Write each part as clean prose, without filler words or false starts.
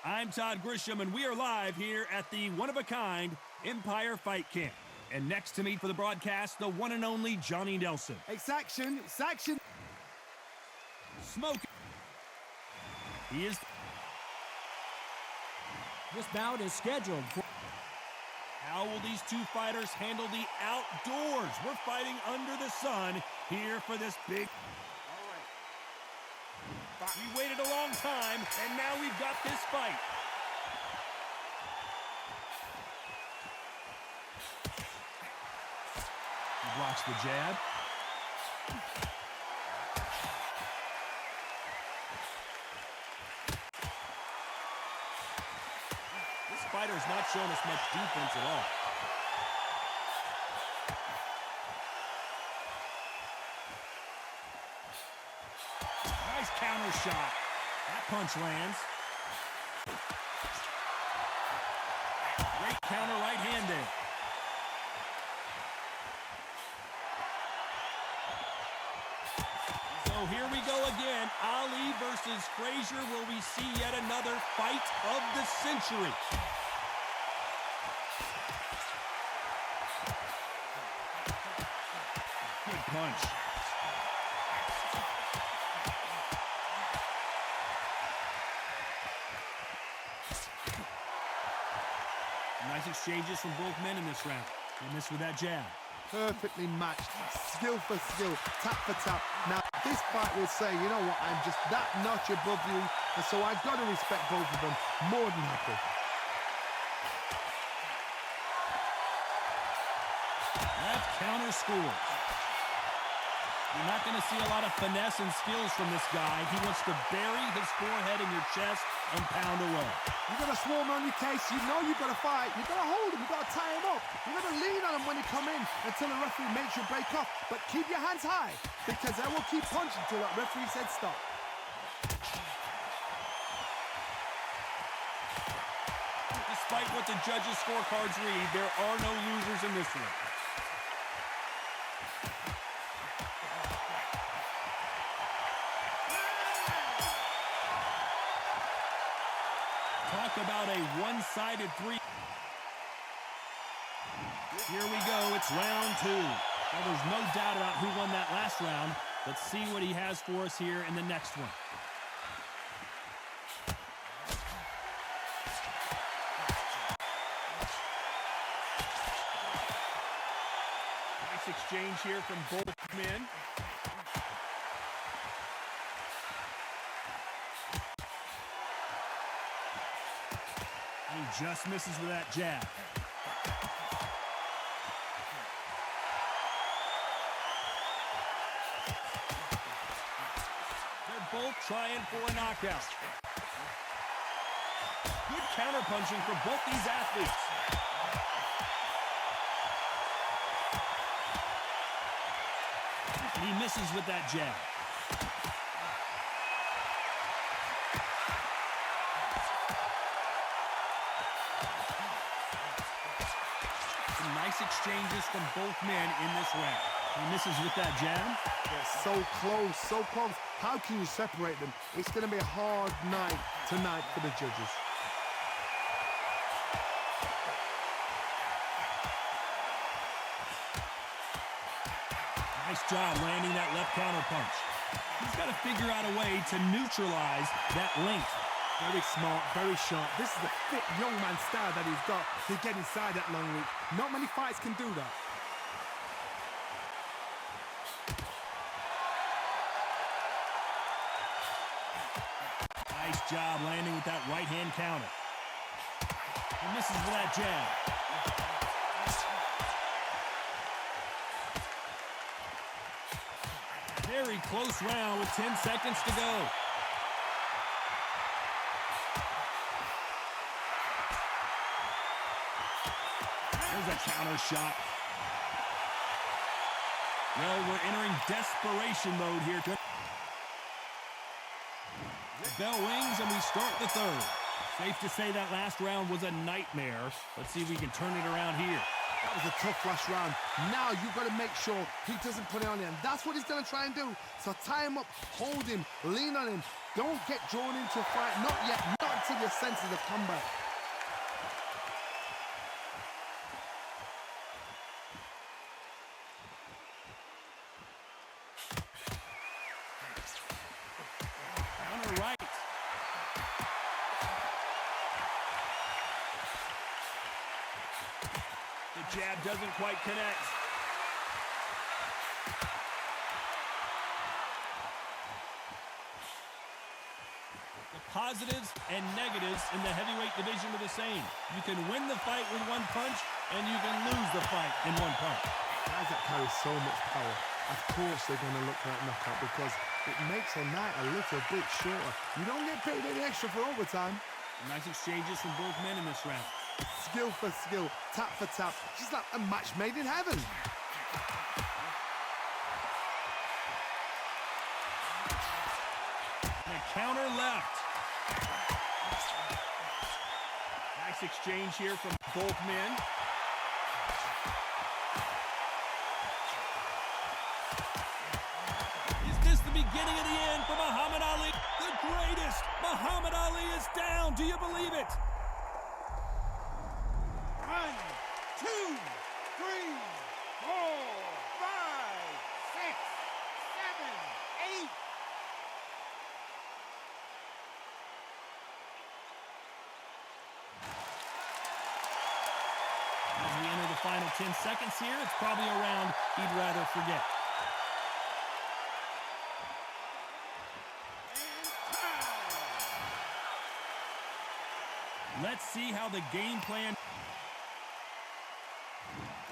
I'm Todd Grisham, and we are live here at the one-of-a-kind Empire Fight Camp. And next to me for the broadcast, the one and only Johnny Nelson. It's action, it's action. Smoking. He is... This bout is scheduled for... How will these two fighters handle the outdoors? We're fighting under the sun here for this big... We waited a long time, and now we've got this fight. He blocks the jab. This fighter's not showing us much defense at all. Counter shot. That punch lands. Great counter right-handed. So here we go again. Ali versus Frazier. Will we see yet another fight of the century? Good punch. Nice exchanges from both men in this round. They missed with that jab. Perfectly matched, skill for skill, tap for tap. Now, this fight will say, you know what, I'm just that notch above you, and so I've got to respect both of them more than happy. Left counter scores. You're not going to see a lot of finesse and skills from this guy. He wants to bury his forehead in your chest and pound away. You've got to swarm on your case. You know you've got to fight. You've got to hold him. You've got to tie him up. You've got to lean on him when you come in until the referee makes you break off. But keep your hands high, because they will keep punching until that referee said stop. Despite what the judges' scorecards read, there are no losers in this one. Talk about a one-sided three. Here we go, it's round two. Well, there's no doubt about who won that last round. Let's see what he has for us here in the next one. Nice exchange here from both men. He just misses with that jab. They're both trying for a knockout. Good counterpunching for both these athletes. He misses with that jab. Nice exchanges from both men in this round. He misses with that jab. They're so close, so close. How can you separate them? It's going to be a hard night tonight for the judges. Nice job landing that left counter punch. He's got to figure out a way to neutralize that length. Very smart, very sharp. This is the fit young man style that he's got to get inside that long reach. Not many fights can do that. Nice job landing with that right-hand counter. He misses with that jab. Very close round with 10 seconds to go. There's a counter shot. Well, we're entering desperation mode here. Bell rings and we start the third. Safe to say that last round was a nightmare. Let's see if we can turn it around here. That was a tough last round. Now you've got to make sure he doesn't put it on you, and that's what he's going to try and do. So tie him up, hold him, lean on him. Don't get drawn into a fight. Not yet. Not until your senses have come back. Counter right. The jab doesn't quite connect. The positives and negatives in the heavyweight division are the same. You can win the fight with one punch, and you can lose the fight in one punch. Guys that carry so much power, of course they're going to look for that knockout because it makes a night a little bit shorter. You don't get paid any extra for overtime. Nice exchanges from both men in this round. Skill for skill, tap for tap, just like a match made in heaven. And a counter left. Nice exchange here from both men. Is this the beginning of the end for Muhammad Ali? The greatest! Muhammad Ali is down. Do you believe it? 1, 2, 3, 4, 5, 6, 7, 8. As we enter the final 10 seconds here, it's probably a round he'd rather forget. Let's see how the game plan.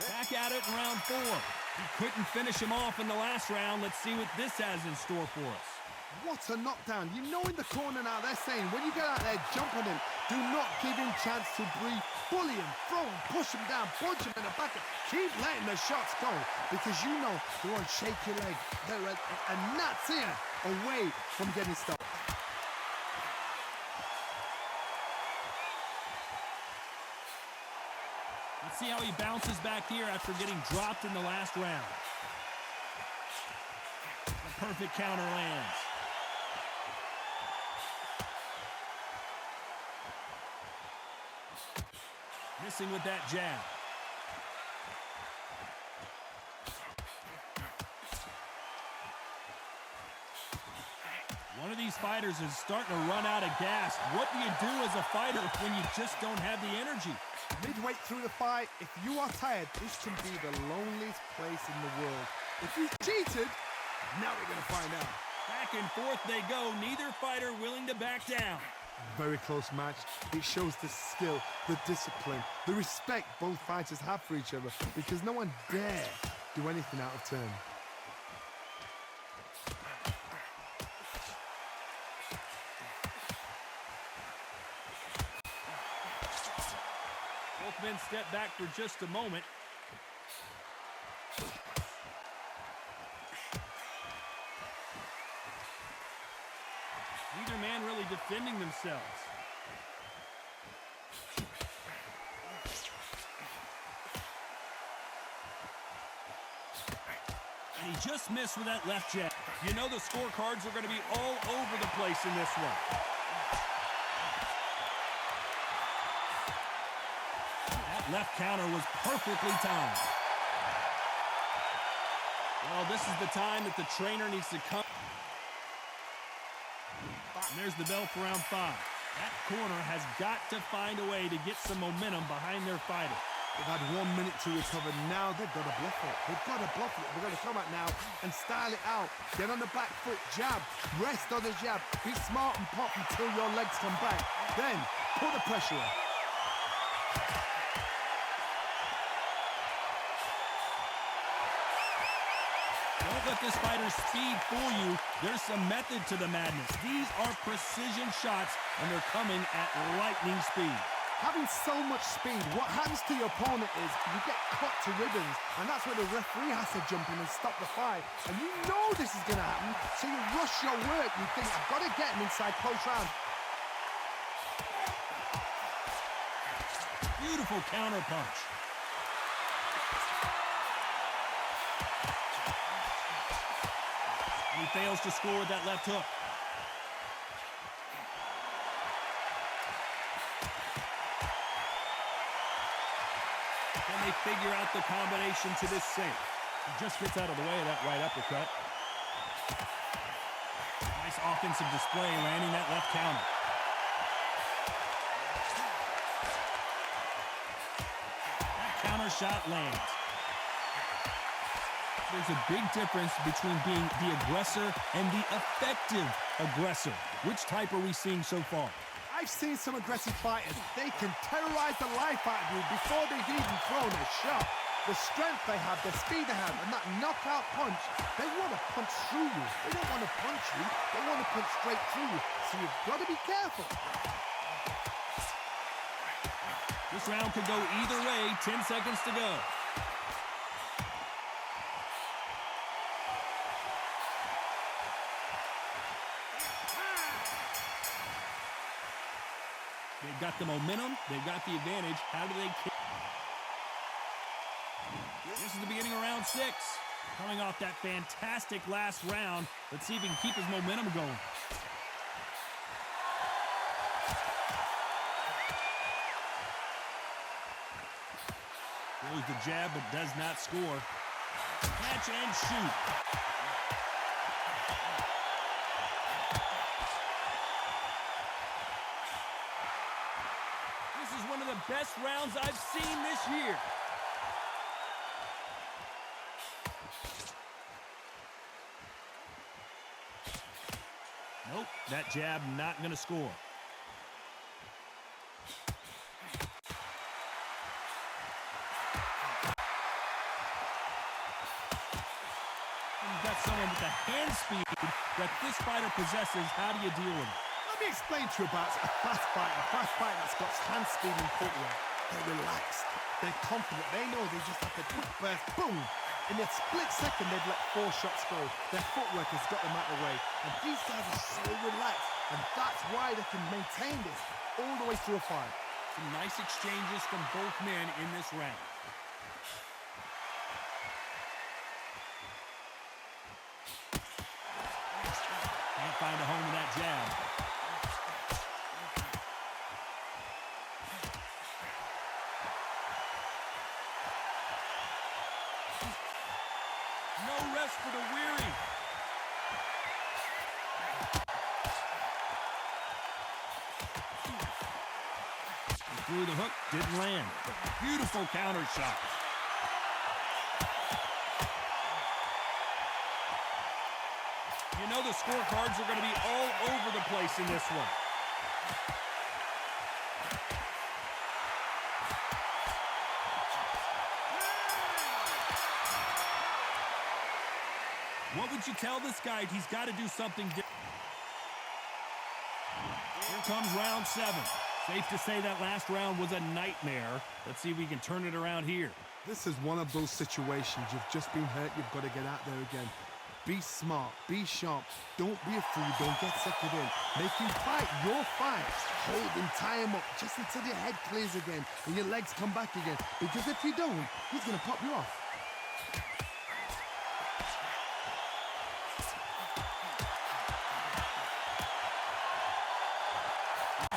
Back at it in round 4. He couldn't finish him off in the last round. Let's see what this has in store for us. What a knockdown. You know in the corner now, they're saying, when you get out there jumping him, do not give him chance to breathe. Bully him, throw him, push him down, punch him in the back. Keep letting the shots go because you know they're on shaky leg. They're a gnat's ear away from getting stopped. Let's see how he bounces back here after getting dropped in the last round. The perfect counter lands. Missing with that jab. One of these fighters is starting to run out of gas. What do you do as a fighter when you just don't have the energy? Midway through the fight, if you are tired, this can be the loneliest place in the world. If you cheated, now we're going to find out. Back and forth they go. Neither fighter willing to back down. Very close match. It shows the skill, the discipline, the respect both fighters have for each other because no one dare do anything out of turn. Both men step back for just a moment. Neither man really defending themselves. And he just missed with that left jab. You know the scorecards are going to be all over the place in this one. That left counter was perfectly timed. Well, this is the time that the trainer needs to come. And there's the bell for round 5. That corner has got to find a way to get some momentum behind their fighter. They've had 1 minute to recover. Now they've got to bluff it. They've got to bluff it. They've got to come out now and style it out. Get on the back foot, jab, rest on the jab. Be smart and pop until your legs come back. Then put the pressure on. Don't let this fighter's speed fool you. There's some method to the madness. These are precision shots, and they're coming at lightning speed. Having so much speed, what happens to your opponent is you get cut to ribbons, and that's where the referee has to jump in and stop the fight. And you know this is going to happen, so you rush your work. You think, I've got to get him inside close round. Beautiful counter punch. He fails to score with that left hook. Can they figure out the combination to this sink? He just gets out of the way of that right uppercut. Nice offensive display, landing that left counter. That counter shot lands. There's a big difference between being the aggressor and the effective aggressor. Which type are we seeing so far? I've seen some aggressive fighters. They can terrorize the life out of you before they've even thrown a shot. The strength they have, the speed they have, and that knockout punch, they want to punch through you. They don't want to punch you, they want to punch straight through you. So you've got to be careful. This round could go either way. 10 seconds to go. They've got the momentum. They've got the advantage. How do they kick? This is the beginning of round 6. Coming off that fantastic last round. Let's see if he can keep his momentum going. Throws the jab, but does not score. Catch and shoot. This is one of the best rounds I've seen this year. Nope, that jab not going to score. You've got someone with the hand speed that this fighter possesses. How do you deal with it? Let me explain to you about a fast fighter that's got hand speed and footwork. They're relaxed. They're confident. They know they just have to quick burst, boom. In a split second, they've let 4 shots go. Their footwork has got them out of the way. And these guys are so relaxed. And that's why they can maintain this all the way through a fight. Some nice exchanges from both men in this round. Can't find a home with that jab. No rest for the weary. He threw the hook, didn't land. Beautiful counter shot. You know the scorecards are going to be all over the place in this one. What would you tell this guy? He's got to do something different. Here comes round 7. Safe to say that last round was a nightmare. Let's see if we can turn it around here. This is one of those situations. You've just been hurt. You've got to get out there again. Be smart. Be sharp. Don't be a fool. Don't get suckered in. Make him fight your fight. Hold him, tie him up just until your head clears again and your legs come back again. Because if you don't, he's going to pop you off.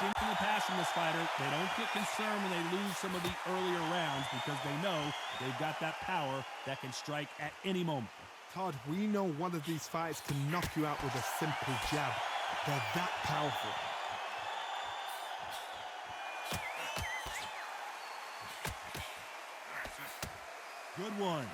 Seen in the past from this fighter, they don't get concerned when they lose some of the earlier rounds because they know they've got that power that can strike at any moment. Todd, we know one of these fights can knock you out with a simple jab. They're that powerful. Good one.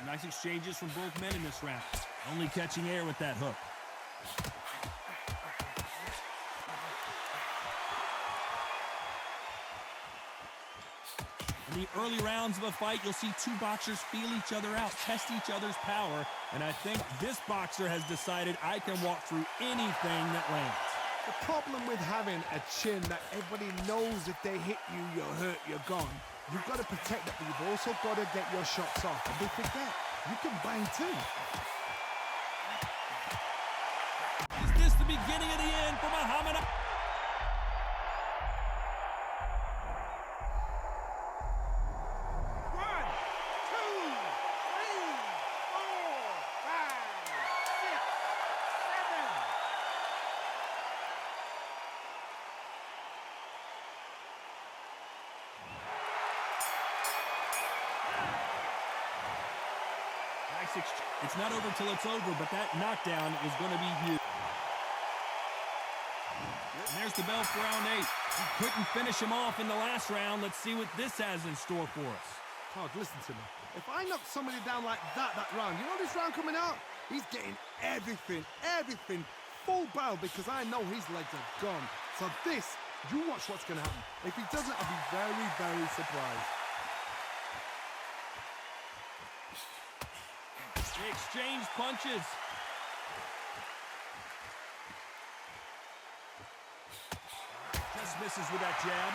Nice exchanges from both men in this round. Only catching air with that hook. In the early rounds of a fight, you'll see 2 boxers feel each other out, test each other's power, and I think this boxer has decided I can walk through anything that lands. The problem with having a chin that everybody knows if they hit you, you're hurt, you're gone. You've got to protect that, but you've also got to get your shots off. And don't forget, you can bang too. Is this the beginning of the end for Muhammad? It's not over till it's over, but that knockdown is going to be huge. And there's the bell for round 8. He couldn't finish him off in the last round. Let's see what this has in store for us. Todd, listen to me. If I knock somebody down like that round, you know this round coming out? He's getting everything, full barrel, because I know his legs are gone. So this, you watch what's going to happen. If he doesn't, I'll be very, very surprised. They exchange punches. Just misses with that jab.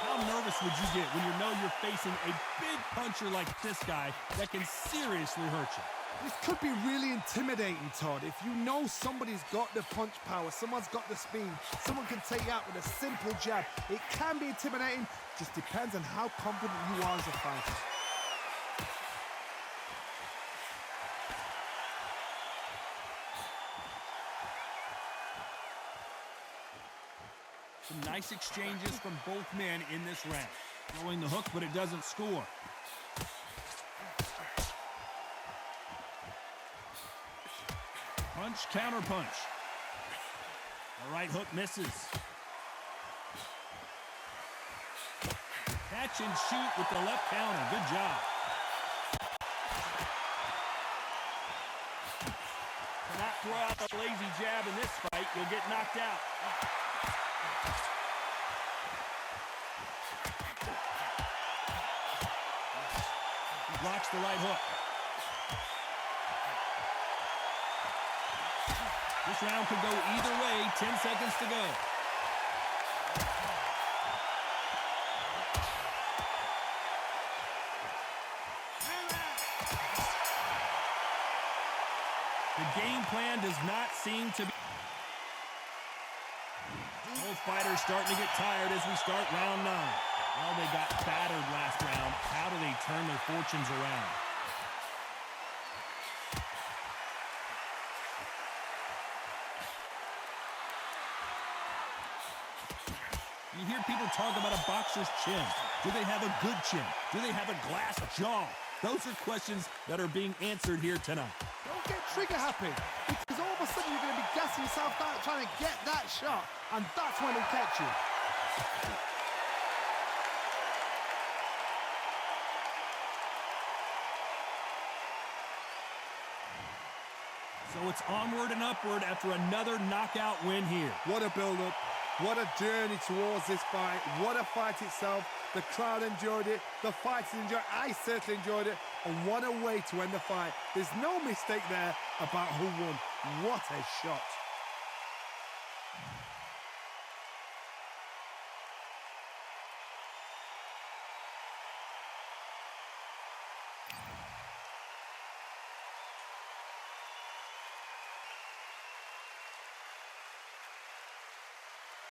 How nervous would you get when you know you're facing a big puncher like this guy that can seriously hurt you? This could be really intimidating, Todd. If you know somebody's got the punch power, someone's got the speed, someone can take you out with a simple jab. It can be intimidating, just depends on how confident you are as a fighter. Some nice exchanges from both men in this round. Throwing the hook, but it doesn't score. Punch, counter punch. The right hook misses. Catch and shoot with the left counter. Good job. Cannot throw out a lazy jab in this fight. You'll get knocked out. He blocks the right hook. This round could go either way. 10 seconds to go. The game plan does not seem to be... Both fighters starting to get tired as we start round 9. Well, they got battered last round. How do they turn their fortunes around? You hear people talk about a boxer's chin. Do they have a good chin? Do they have a glass jaw? Those are questions that are being answered here tonight. Don't get trigger happy, because all of a sudden you're going to be gassing yourself out trying to get that shot, and that's when he'll catch you. So it's onward and upward after another knockout win here. What a build-up. What a journey towards this fight. What a fight itself. The crowd enjoyed it. The fighters enjoyed it. I certainly enjoyed it. And what a way to end the fight. There's no mistake there about who won. What a shot.